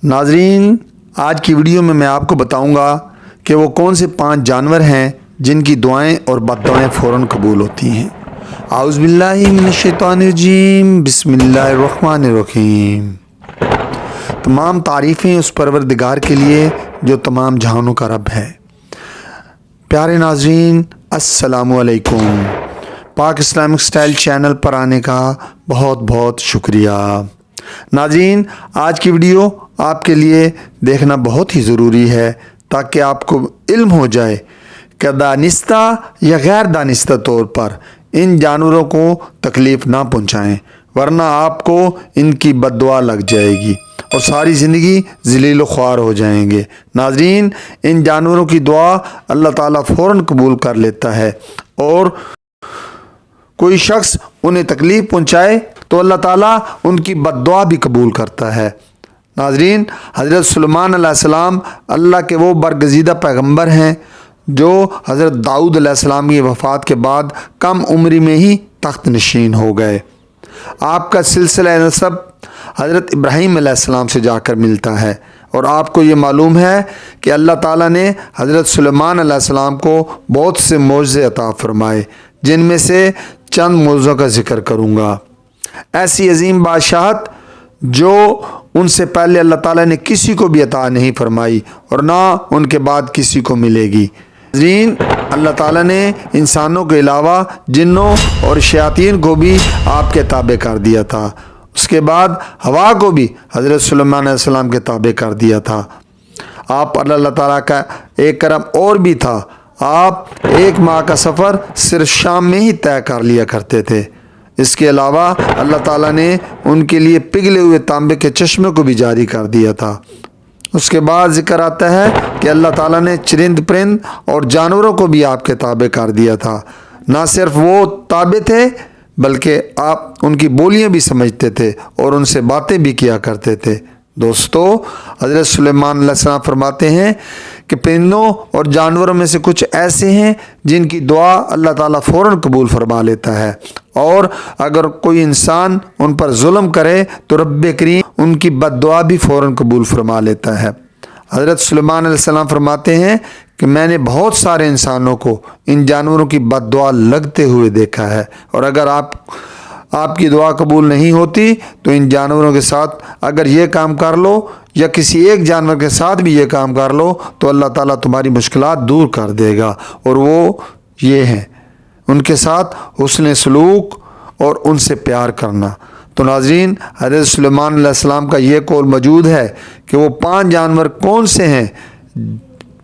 ناظرین، آج کی ویڈیو میں آپ کو بتاؤں گا کہ وہ کون سے 5 جانور ہیں جن کی دعائیں اور بد دعائیں فوراً قبول ہوتی ہیں۔ اعوذ باللہ من الشیطان الرجیم، بسم اللہ الرحمن الرحیم۔ تمام تعریفیں اس پروردگار کے لیے جو تمام جہانوں کا رب ہے۔ پیارے ناظرین، السلام علیکم۔ پاک اسلامک سٹائل چینل پر آنے کا بہت بہت شکریہ۔ ناظرین، آج کی ویڈیو آپ کے لیے دیکھنا بہت ہی ضروری ہے تاکہ آپ کو علم ہو جائے کہ دانستہ یا غیر دانستہ طور پر ان جانوروں کو تکلیف نہ پہنچائیں، ورنہ آپ کو ان کی بد دعا لگ جائے گی اور ساری زندگی ذلیل و خوار ہو جائیں گے۔ ناظرین، ان جانوروں کی دعا اللہ تعالیٰ فوراً قبول کر لیتا ہے، اور کوئی شخص انہیں تکلیف پہنچائے تو اللہ تعالیٰ ان کی بد دعا بھی قبول کرتا ہے۔ ناظرین، حضرت سلیمان علیہ السلام اللہ کے وہ برگزیدہ پیغمبر ہیں جو حضرت داؤد علیہ السلام کی وفات کے بعد کم عمری میں ہی تخت نشین ہو گئے۔ آپ کا سلسلہ نسب حضرت ابراہیم علیہ السلام سے جا کر ملتا ہے، اور آپ کو یہ معلوم ہے کہ اللہ تعالیٰ نے حضرت سلیمان علیہ السلام کو بہت سے معجزے عطا فرمائے، جن میں سے چند معجزوں کا ذکر کروں گا۔ ایسی عظیم بادشاہت جو ان سے پہلے اللہ تعالیٰ نے کسی کو بھی عطا نہیں فرمائی اور نہ ان کے بعد کسی کو ملے گی۔ ناظرین، اللہ تعالیٰ نے انسانوں کے علاوہ جنوں اور شیاطین کو بھی آپ کے تابع کر دیا تھا۔ اس کے بعد ہوا کو بھی حضرت سلیمان علیہ السلام کے تابع کر دیا تھا۔ آپ پر اللہ تعالیٰ کا ایک کرم اور بھی تھا، آپ 1 ماہ کا سفر صرف شام میں ہی طے کر لیا کرتے تھے۔ اس کے علاوہ اللہ تعالیٰ نے ان کے لیے پگھلے ہوئے تانبے کے چشمے کو بھی جاری کر دیا تھا۔ اس کے بعد ذکر آتا ہے کہ اللہ تعالیٰ نے چرند پرند اور جانوروں کو بھی آپ کے تابع کر دیا تھا۔ نہ صرف وہ تابع تھے بلکہ آپ ان کی بولیاں بھی سمجھتے تھے اور ان سے باتیں بھی کیا کرتے تھے۔ دوستو، حضرت سلیمان علیہ السلام فرماتے ہیں کہ پرندوں اور جانوروں میں سے کچھ ایسے ہیں جن کی دعا اللہ تعالیٰ فوراً قبول فرما لیتا ہے، اور اگر کوئی انسان ان پر ظلم کرے تو رب کریم ان کی بد دعا بھی فوراً قبول فرما لیتا ہے۔ حضرت سلیمان علیہ السلام فرماتے ہیں کہ میں نے بہت سارے انسانوں کو ان جانوروں کی بد دعا لگتے ہوئے دیکھا ہے، اور اگر آپ کی دعا قبول نہیں ہوتی تو ان جانوروں کے ساتھ اگر یہ کام کر لو یا کسی ایک جانور کے ساتھ بھی یہ کام کر لو تو اللہ تعالیٰ تمہاری مشکلات دور کر دے گا، اور وہ یہ ہیں ان کے ساتھ حسن سلوک اور ان سے پیار کرنا۔ تو ناظرین، حضرت سلیمان علیہ السلام کا یہ قول موجود ہے کہ وہ 5 جانور کون سے ہیں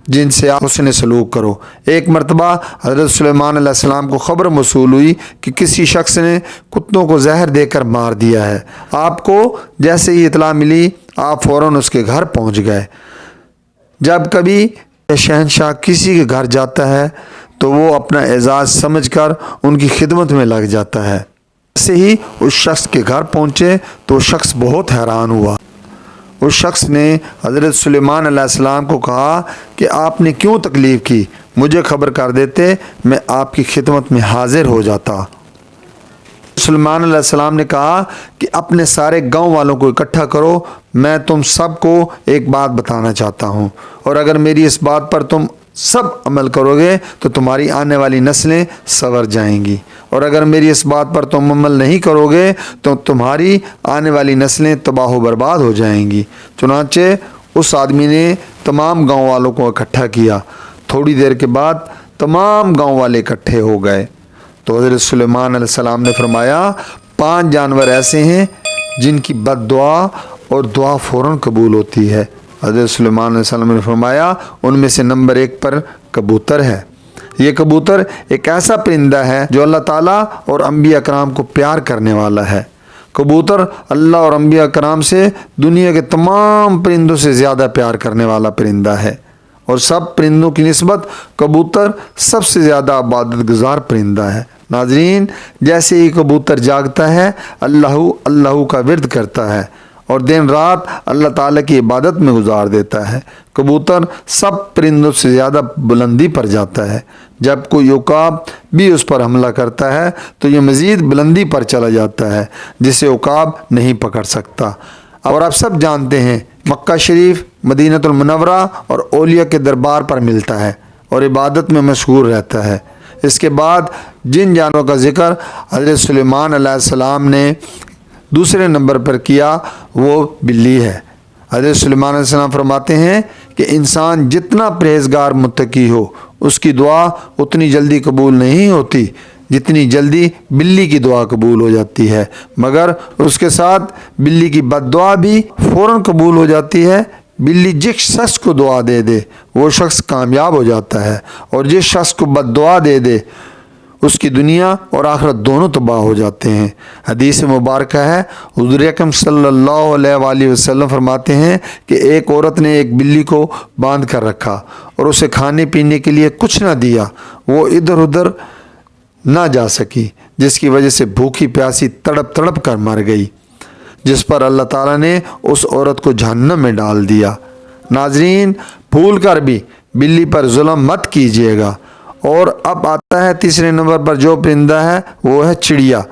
جن سے آپ حسن سلوک کرو۔ ایک مرتبہ حضرت سلیمان علیہ السلام کو خبر موصول ہوئی کہ کسی شخص نے کتوں کو زہر دے کر مار دیا ہے۔ آپ کو جیسے ہی اطلاع ملی آپ فوراً اس کے گھر پہنچ گئے۔ جب کبھی شہنشاہ کسی کے گھر جاتا ہے تو وہ اپنا اعزاز سمجھ کر ان کی خدمت میں لگ جاتا ہے۔ جیسے ہی اس شخص کے گھر پہنچے تو شخص بہت حیران ہوا۔ اس شخص نے حضرت سلیمان علیہ السلام کو کہا کہ آپ نے کیوں تکلیف کی، مجھے خبر کر دیتے میں آپ کی خدمت میں حاضر ہو جاتا۔ سلیمان علیہ السلام نے کہا کہ اپنے سارے گاؤں والوں کو اکٹھا کرو، میں تم سب کو ایک بات بتانا چاہتا ہوں، اور اگر میری اس بات پر تم سب عمل کرو گے تو تمہاری آنے والی نسلیں سنور جائیں گی، اور اگر میری اس بات پر تم عمل نہیں کرو گے تو تمہاری آنے والی نسلیں تباہ و برباد ہو جائیں گی۔ چنانچہ اس آدمی نے تمام گاؤں والوں کو اکٹھا کیا۔ تھوڑی دیر کے بعد تمام گاؤں والے اکٹھے ہو گئے تو حضرت سلیمان علیہ السلام نے فرمایا 5 جانور ایسے ہیں جن کی بد دعا اور دعا فوراً قبول ہوتی ہے۔ حضرت سلیمان علیہ السلام نے فرمایا ان میں سے نمبر 1 پر کبوتر ہے۔ یہ کبوتر ایک ایسا پرندہ ہے جو اللہ تعالیٰ اور انبیاء کرام کو پیار کرنے والا ہے۔ کبوتر اللہ اور انبیاء کرام سے دنیا کے تمام پرندوں سے زیادہ پیار کرنے والا پرندہ ہے، اور سب پرندوں کی نسبت کبوتر سب سے زیادہ عبادت گزار پرندہ ہے۔ ناظرین، جیسے ہی کبوتر جاگتا ہے اللہ اللہ کا ورد کرتا ہے اور دن رات اللہ تعالیٰ کی عبادت میں گزار دیتا ہے۔ کبوتر سب پرندوں سے زیادہ بلندی پر جاتا ہے۔ جب کوئی عقاب بھی اس پر حملہ کرتا ہے تو یہ مزید بلندی پر چلا جاتا ہے جسے عقاب نہیں پکڑ سکتا۔ और आप सब जानते हैं मक्का शरीफ, मदीनतुल मुनव्वरा और औलिया के दरबार पर मिलता है और इबादत में मशहूर रहता है। इसके बाद जिन जानवरों का ज़िक्र हज़रत सुलेमान अलैहिस्सलाम ने दूसरे नंबर पर किया वो बिल्ली है। हज़रत सुलेमान अलैहिस्सलाम फरमाते हैं कि इंसान जितना परहेज़गार मुत्तकी हो उसकी दुआ उतनी जल्दी कबूल नहीं होती जितनी जल्दी बिल्ली की दुआ कबूल हो जाती है, मगर उसके साथ बिल्ली की बद्दुआ भी फ़ौरन कबूल हो जाती है। बिल्ली जिस शख्स को दुआ दे दे वो शख्स कामयाब हो जाता है और जिस शख्स को बद्दुआ दे दे उसकी दुनिया और आखिरत दोनों तबाह हो जाते हैं। हदीस मुबारक है, हुज़ूर अकरम सल्लल्लाहु अलैहि वसल्लम फरमाते हैं कि एक औरत ने एक बिल्ली को बांध कर रखा और उसे खाने पीने के लिए कुछ ना दिया। वो इधर उधर ना जा सकी, जिसकी वजह से भूखी प्यासी तड़प तड़प कर मर गई, जिस पर अल्लाह ताला ने उस औरत को जहन्नम में डाल दिया। नाज़रीन, भूल कर भी बिल्ली पर जुल्म मत कीजिएगा। और अब आता है तीसरे नंबर पर जो परिंदा है वो है चिड़िया।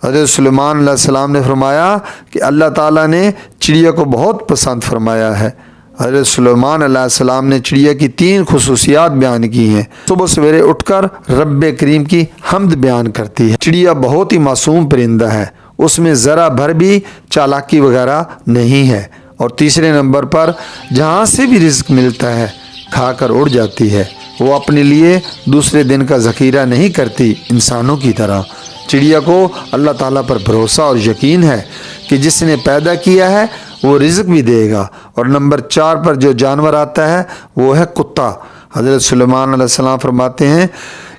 हज़रत सुलेमान अलैहिस्सलाम ने फरमाया कि अल्लाह ताला ने चिड़िया को बहुत पसंद फरमाया है। हज़रत सुलेमान अलैहिस्सलाम ने चिड़िया की 3 खुसूसियात बयान की हैं। सुबह सवेरे उठकर रब्बे करीम की हम्द बयान करती है। चिड़िया बहुत ही मासूम परिंदा है, उसमें ज़रा भर भी चालाकी वगैरह नहीं है। और तीसरे नंबर पर जहाँ से भी रिज़्क मिलता है खाकर उड़ जाती है। वो अपने लिए दूसरे दिन का ज़ख़ीरा नहीं करती इंसानों की तरह। चिड़िया को अल्लाह ताला पर भरोसा और यकीन है कि जिसने पैदा किया है वो रिज़्क भी देगा। और नंबर 4 पर जो जानवर आता है वो है कुत्ता। हज़रत सुलेमान अलैहिस्सलाम फरमाते हैं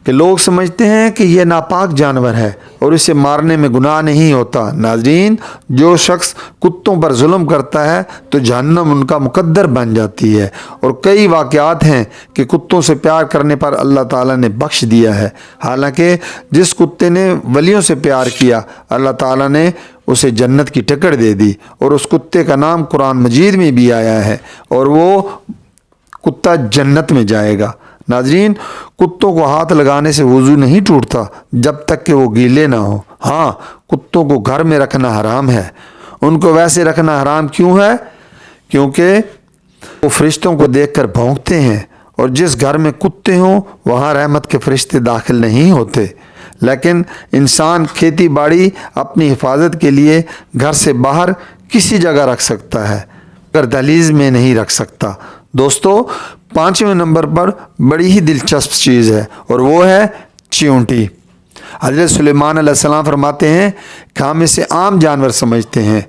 कि लोग समझते हैं कि यह नापाक जानवर है और इसे मारने में गुनाह नहीं होता। नाज़रीन, जो शख्स कुत्तों पर जुल्म करता है तो जहन्नम उनका मुकद्दर बन जाती है। और कई वाक़यात हैं कि कुत्तों से प्यार करने पर अल्लाह ताला ने बख्श दिया है। हालांकि जिस कुत्ते ने वलियों से प्यार किया अल्लाह ताला ने उसे जन्नत की टिकट दे दी और उस कुत्ते का नाम कुरान मजीद में भी आया है और वो कुत्ता जन्नत में जाएगा। नाज़रीन, कुत्तों को हाथ लगाने से वज़ू नहीं टूटता जब तक कि वो गीले ना हो। हाँ, कुत्तों को घर में रखना हराम है। उनको वैसे रखना हराम क्यों है? क्योंकि वो फरिश्तों को देखकर भौंकते हैं और जिस घर में कुत्ते हों वहाँ रहमत के फरिश्ते दाखिल नहीं होते। लेकिन इंसान खेती बाड़ी अपनी हिफाजत के लिए घर से बाहर किसी जगह रख सकता है, अगर दहलीज में नहीं रख सकता। दोस्तों, 5वें नंबर पर बड़ी ही दिलचस्प चीज़ है और वो है चींटी। हज़रत सुलेमान अलैहिस्सलाम फरमाते हैं कि हम इसे आम जानवर समझते हैं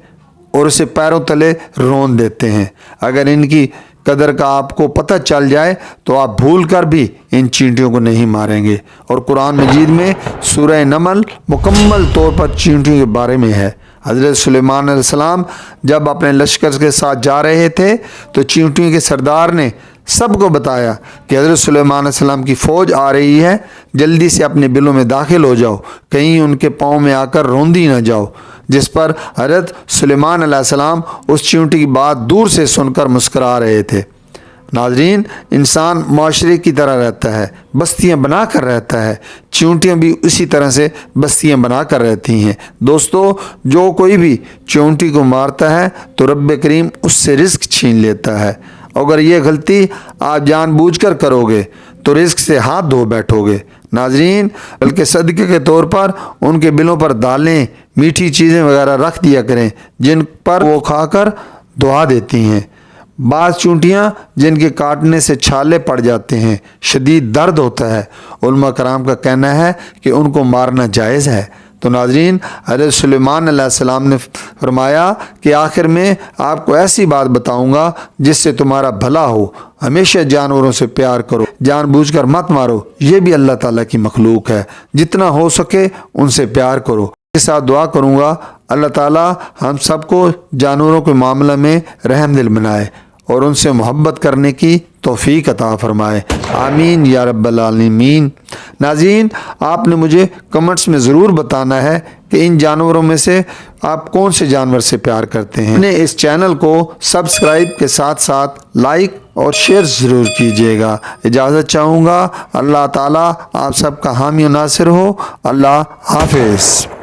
और उसे पैरों तले रोन देते हैं। अगर इनकी कदर का आपको पता चल जाए तो आप भूल कर भी इन चींटियों को नहीं मारेंगे। और कुरान मजीद में सूरह नमल मुकम्मल तौर पर चींटियों के बारे में है। हज़रत सुलेमान अलैहिस्सलाम जब अपने लश्कर के साथ जा रहे थे तो चींटियों के सरदार ने सबको बताया कि हज़रत सुलेमान अलैहिस्सलाम की फ़ौज आ रही है, जल्दी से अपने बिलों में दाखिल हो जाओ, कहीं उनके पाँव में आकर रौंदी ना जाओ। जिस पर हज़रत सुलेमान अलैहिस्सलाम उस चींटी की बात दूर से सुनकर मुस्करा रहे थे। नाज़रीन, इंसान माशरे की तरह रहता है, बस्तियां बना कर रहता है। चींटियां भी उसी तरह से बस्तियां बना कर रहती हैं। दोस्तों, जो कोई भी चींटी को मारता है तो रब्बे करीम उससे रिज़्क छीन लेता है। अगर ये गलती आप जानबूझकर करोगे तो रिज़्क से हाथ धो बैठोगे। नाज़रीन, बल्कि सदक़े के तौर पर उनके बिलों पर दालें, मीठी चीज़ें वगैरह रख दिया करें जिन पर वो खाकर दुआ देती हैं। बाज़ चींटियाँ जिनके काटने से छाले पड़ जाते हैं, शदीद दर्द होता है, उलमा कराम का कहना है कि उनको मारना जायज़ है। तो नाज़रीन, हज़रत सुलेमान अलैहिस्सलाम ने फरमाया कि आखिर में आपको ऐसी बात बताऊंगा जिससे तुम्हारा भला हो। हमेशा जानवरों से प्यार करो, जानबूझकर मत मारो, ये भी अल्लाह ताला की मखलूक है। जितना हो सके उनसे प्यार करो। के साथ दुआ करूंगा अल्लाह ताला हम सबको जानवरों के मामले में रहम दिल बनाए और उनसे मोहब्बत करने की तौफीक अता फरमाए। आमीन या रब्बल आलमीन। नाज़रीन, आपने मुझे कमेंट्स में ज़रूर बताना है कि इन जानवरों में से आप कौन से जानवर से प्यार करते हैं। अपने इस चैनल को सब्सक्राइब के साथ साथ लाइक और शेयर ज़रूर कीजिएगा। इजाज़त चाहूँगा। अल्लाह ताला आप सबका हामी और नासिर हो। अल्लाह हाफिज़।